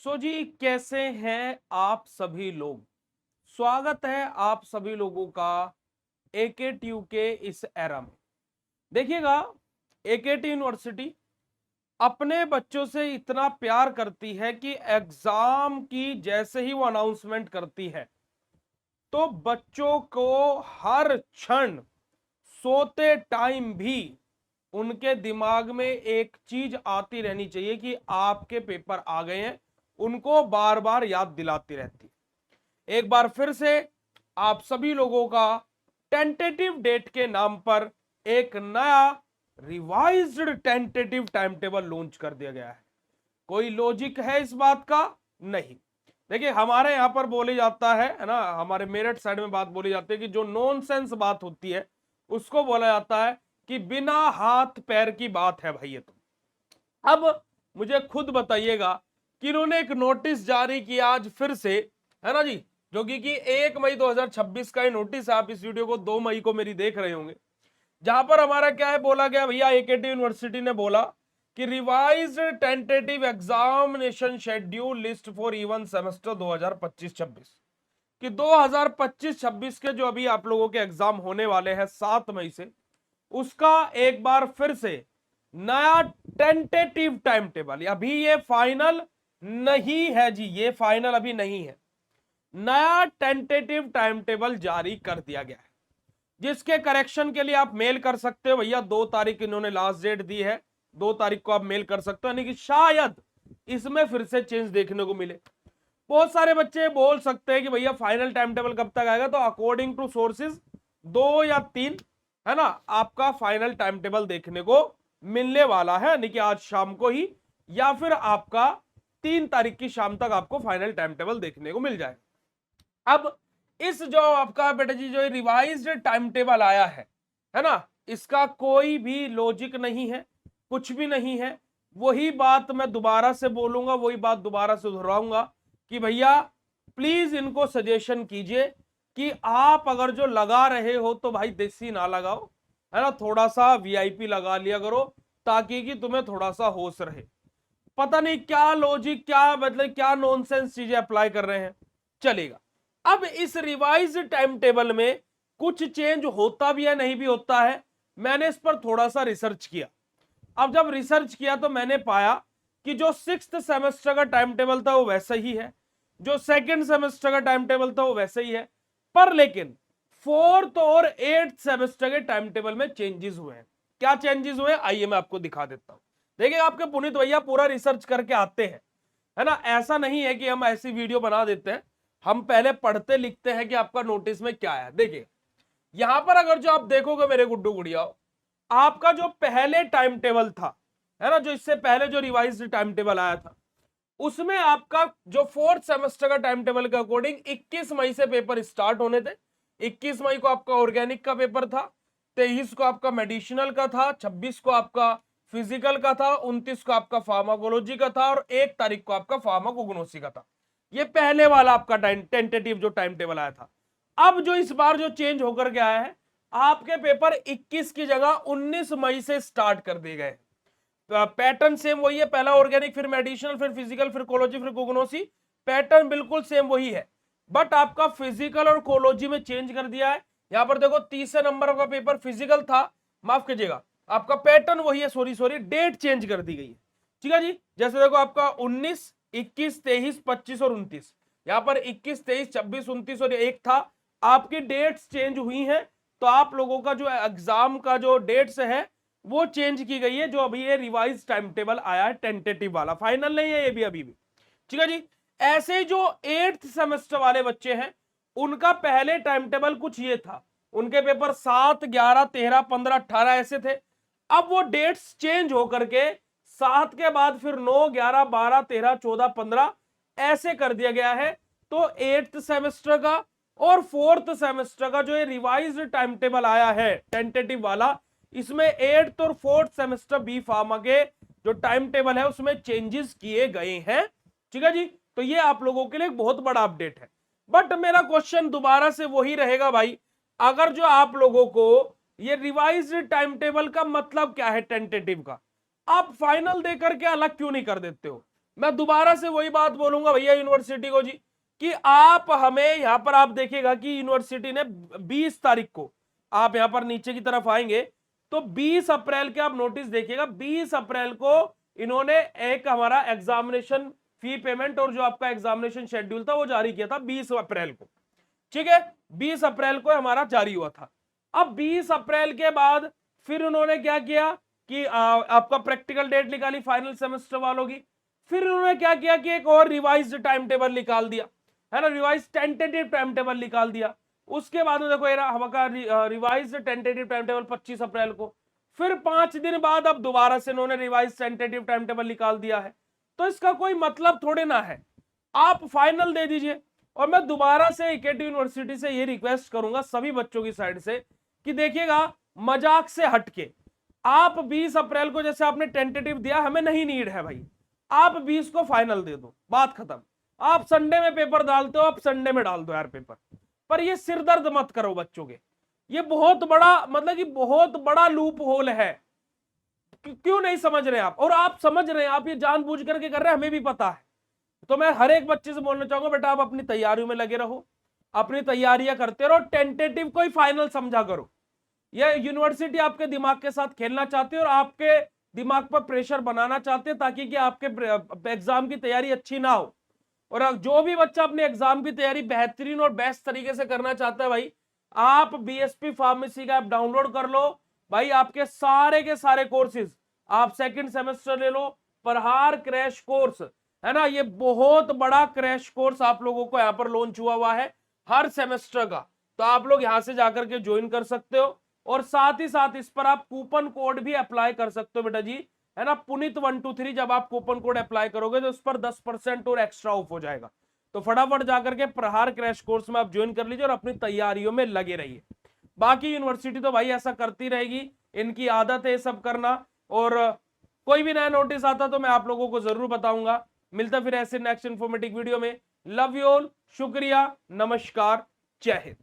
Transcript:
सो जी कैसे हैं आप सभी लोग। स्वागत है आप सभी लोगों का एकेटीयू के इस एरा में। देखिएगा, एकेटी यूनिवर्सिटी अपने बच्चों से इतना प्यार करती है कि एग्जाम की जैसे ही वो अनाउंसमेंट करती है तो बच्चों को हर क्षण सोते टाइम भी उनके दिमाग में एक चीज आती रहनी चाहिए कि आपके पेपर आ गए हैं। उनको बार बार याद दिलाती रहती है। एक बार फिर से आप सभी लोगों का टेंटेटिव डेट के नाम पर एक नया revised tentative time table launch कर दिया गया है। कोई लॉजिक है इस बात का? नहीं। देखिए, हमारे यहां पर बोली जाता है ना, हमारे मेरठ साइड में बात बोली जाती है कि जो नॉनसेंस बात होती है उसको बोला जाता है कि बिना हाथ पैर की बात है भाई ये तो। अब मुझे खुद बताइएगा कि इन्होंने एक नोटिस जारी किया आज फिर से, है ना जी, जो कि 1 मई 2026 का ही नोटिस है। आप इस वीडियो को 2 मई को मेरी देख रहे होंगे, जहां पर हमारा क्या है बोला गया भैया, एकेटी यूनिवर्सिटी ने बोला कि revised tentative examination schedule list for even semester 2025-26 कि 2025-26 के जो अभी आप लोगों के एग्जाम होने वाले हैं 7 मई से, उसका एक बार फिर से नया टेंटेटिव टाइम टेबल, अभी ये फाइनल नहीं है जी, ये फाइनल अभी नहीं है, नया टेंटेटिव टाइम टेबल जारी कर दिया गया है, जिसके करेक्शन के लिए आप मेल कर सकते हो। भैया 2 तारीख इन्होंने लास्ट डेट दी है, 2 तारीख को आप मेल कर सकते हो, यानी कि शायद इसमें फिर से चेंज देखने को मिले। बहुत सारे बच्चे बोल सकते हैं कि भैया फाइनल टाइम टेबल कब तक आएगा, तो अकॉर्डिंग टू सोर्सेज 2 या 3, है ना, आपका फाइनल टाइम टेबल देखने को मिलने वाला है, यानी कि आज शाम को ही या फिर आपका 3 तारीख की शाम तक आपको फाइनल टाइम टेबल देखने को मिल जाएगा। अब इस जो आपका बेटा जी जो रिवाइज्ड टाइम टेबल आया है ना, इसका कोई भी लॉजिक नहीं है, कुछ भी नहीं है। वही बात मैं दोबारा से बोलूंगा, वही बात दोबारा से दोहराऊंगा कि भैया प्लीज इनको सजेशन कीजिए कि आप अगर जो लगा रहे हो तो भाई देसी ना लगाओ, है ना, थोड़ा सा वीआईपी लगा लिया करो ताकि कि तुम्हें थोड़ा सा होश रहे। पता नहीं क्या लॉजिक, क्या मतलब क्या नॉनसेंस चीजें अप्लाई कर रहे हैं, चलेगा। अब इस रिवाइज टाइम टेबल में कुछ चेंज होता भी है नहीं भी होता है। मैंने इस पर थोड़ा सा रिसर्च किया। अब जब रिसर्च किया तो मैंने पाया कि जो 6th सेमेस्टर का टाइम टेबल था वो वैसा ही है, जो 2nd सेमेस्टर का टाइम टेबल था वो वैसा ही है, पर लेकिन 4th और 8th सेमेस्टर के टाइम टेबल में चेंजेस हुए हैं। क्या चेंजेस हुए, आइए मैं आपको दिखा देता हूं। देखिए, आपके पुनीत भैया पूरा रिसर्च करके आते हैं, है ना, ऐसा नहीं है कि हम ऐसी वीडियो बना देते हैं, हम पहले पढ़ते लिखते हैं कि आपका नोटिस में क्या है। देखिए, यहां पर अगर जो आप देखोगे मेरे गुड्डू गुड़िया, आपका जो पहले टाइम टेबल था, है ना, जो इससे पहले जो रिवाइज्ड टाइम टेबल आया था, उसमें आपका जो 4th सेमेस्टर का टाइम टेबल के अकॉर्डिंग 21 मई से पेपर स्टार्ट होने थे। 21 मई को आपका ऑर्गेनिक का पेपर था, 23 को आपका मेडिसिनल का था, 26 को आपका फिजिकल का था, 29 को आपका फार्माकोलॉजी का था और 1 तारीख को आपका फार्माकोग्नोसी का था। ये पहले वाला आपका टेंटेटिव जो टाइम टेबल आया था। अब जो इस बार जो चेंज होकर के आया है, आपके पेपर 21 की जगह 19 मई से स्टार्ट कर दिए गए। पैटर्न सेम वही है, पहला ऑर्गेनिक, फिर मेडिसिनल, फिर फिजिकल, फिर कोलॉजी, फिर कोग्नोसी। पैटर्न बिल्कुल सेम वही है, बट आपका फिजिकल और कोलॉजी में चेंज कर दिया है। यहां पर देखो, तीसरे नंबर का पेपर फिजिकल था, माफ कीजिएगा, आपका पैटर्न वही है, सॉरी डेट चेंज कर दी गई है। ठीक है जी, जैसे देखो आपका 19, 21, 23, 25 और 29, यहां पर 21, 23, 26, 29 और 1 था। आपकी डेट्स चेंज हुई हैं, तो आप लोगों का जो एग्जाम का जो डेट्स है वो चेंज की गई है। जो अभी ये रिवाइज टाइम टेबल आया है, टेंटेटिव वाला, फाइनल नहीं है ये भी अभी भी। ठीक है जी। ऐसे जो 8th सेमेस्टर वाले बच्चे हैं, उनका पहले टाइम टेबल कुछ ये था, उनके पेपर 7, 11, 13, 15, 18 ऐसे थे। अब वो डेट्स चेंज होकर के 7 के बाद फिर 9, 11, 12, 13, 14, 15 ऐसे कर दिया गया है। तो 8th सेमेस्टर का और 4th सेमेस्टर का जो ये रिवाइज्ड टाइम टेबल आया है टेंटेटिव वाला, इसमें 8th और 4th सेमेस्टर बी फार्मा के जो टाइम टेबल है उसमें चेंजेस किए गए हैं। ठीक है जी, तो ये आप लोगों के लिए एक बहुत बड़ा अपडेट है। बट मेरा क्वेश्चन दोबारा से वही रहेगा भाई, अगर जो आप लोगों को ये रिवाइज्ड टाइम टेबल का मतलब क्या है टेंटेटिव का, आप फाइनल देकर के अलग क्यों नहीं कर देते हो? मैं दोबारा से वही बात बोलूंगा भैया यूनिवर्सिटी को जी, कि आप हमें यहां पर आप देखिएगा कि यूनिवर्सिटी ने 20 तारीख को, आप यहां पर नीचे की तरफ आएंगे तो 20 अप्रैल के आप नोटिस देखिएगा, 20 अप्रैल को इन्होंने एक हमारा एग्जामिनेशन फी पेमेंट और जो आपका एग्जामिनेशन शेड्यूल था वो जारी किया था 20 अप्रैल को, ठीक है। 20 अप्रैल को हमारा जारी हुआ था। अब 20 अप्रैल के बाद फिर उन्होंने क्या किया कि आपका प्रैक्टिकल डेट निकाली फाइनल सेमेस्टर वालों की। फिर उन्होंने क्या किया कि एक और रिवाइज्ड टाइम टेबल निकाल दिया, है ना, रिवाइज टेंटेटिव टाइम टेबल निकाल दिया। उसके बाद में देखो हमारा रिवाइज टेंटेटिव टाइम टेबल 25 अप्रैल को। फिर 5 दिन बाद अब दोबारा से इन्होंने रिवाइज टेंटेटिव टाइम टेबल निकाल दिया है। तो इसका कोई मतलब थोड़े ना है, आप फाइनल दे दीजिए। और मैं दोबारा से एकेटी यूनिवर्सिटी से ये रिक्वेस्ट करूंगा सभी बच्चों की साइड से कि देखिएगा, मजाक से हटके आप 20 अप्रैल को जैसे आपने टेंटेटिव दिया, हमें नहीं नीड है भाई, आप 20 को फाइनल दे दो, बात खत्म। आप संडे में पेपर डालते हो, आप संडे में डाल दो यार पेपर, पर ये सिरदर्द मत करो बच्चों के। ये बहुत बड़ा मतलब कि बहुत बड़ा लूप होल है, क्यों नहीं समझ रहे आप? और आप समझ रहे हैं, आप ये जानबूझ करके कर रहे हैं, हमें भी पता है। तो मैं हर एक बच्चे से बोलना चाहूंगा, बेटा आप अपनी तैयारियों में लगे रहो, अपनी तैयारियां करते रहो, टेंटेटिव को ही फाइनल समझा करो। यह यूनिवर्सिटी आपके दिमाग के साथ खेलना चाहती है और आपके दिमाग पर प्रेशर बनाना चाहते हैं ताकि कि आपके एग्जाम की तैयारी अच्छी ना हो। और जो भी बच्चा अपने एग्जाम की तैयारी बेहतरीन और बेस्ट तरीके से करना चाहता है भाई, आप बीएसपी फार्मेसी का ऐप डाउनलोड कर लो भाई, आपके सारे के सारे कोर्सेज आप सेकंड सेमेस्टर ले लो, प्रहार क्रैश कोर्स, है ना, ये बहुत बड़ा क्रैश कोर्स आप लोगों को यहाँ पर लॉन्च हुआ है हर सेमेस्टर का। तो आप लोग यहां से जाकर के ज्वाइन कर सकते हो और साथ ही साथ इस पर आप कूपन कोड भी अप्लाई कर सकते हो बेटा जी, है ना, पुनीत 123। जब आप कूपन कोड अप्लाई करोगे तो उस पर 10% और एक्स्ट्रा ऑफ हो जाएगा। तो फटाफट जाकर के प्रहार क्रैश कोर्स में आप ज्वाइन कर लीजिए और अपनी तैयारियों में लगे रहिए। बाकी यूनिवर्सिटी तो भाई ऐसा करती रहेगी, इनकी आदत है सब करना। और कोई भी नया नोटिस आता तो मैं आप लोगों को जरूर बताऊंगा। मिलता फिर ऐसे नेक्स्ट इन्फॉर्मेटिव वीडियो में। लव यू ऑल, शुक्रिया, नमस्कार, जय हिंद।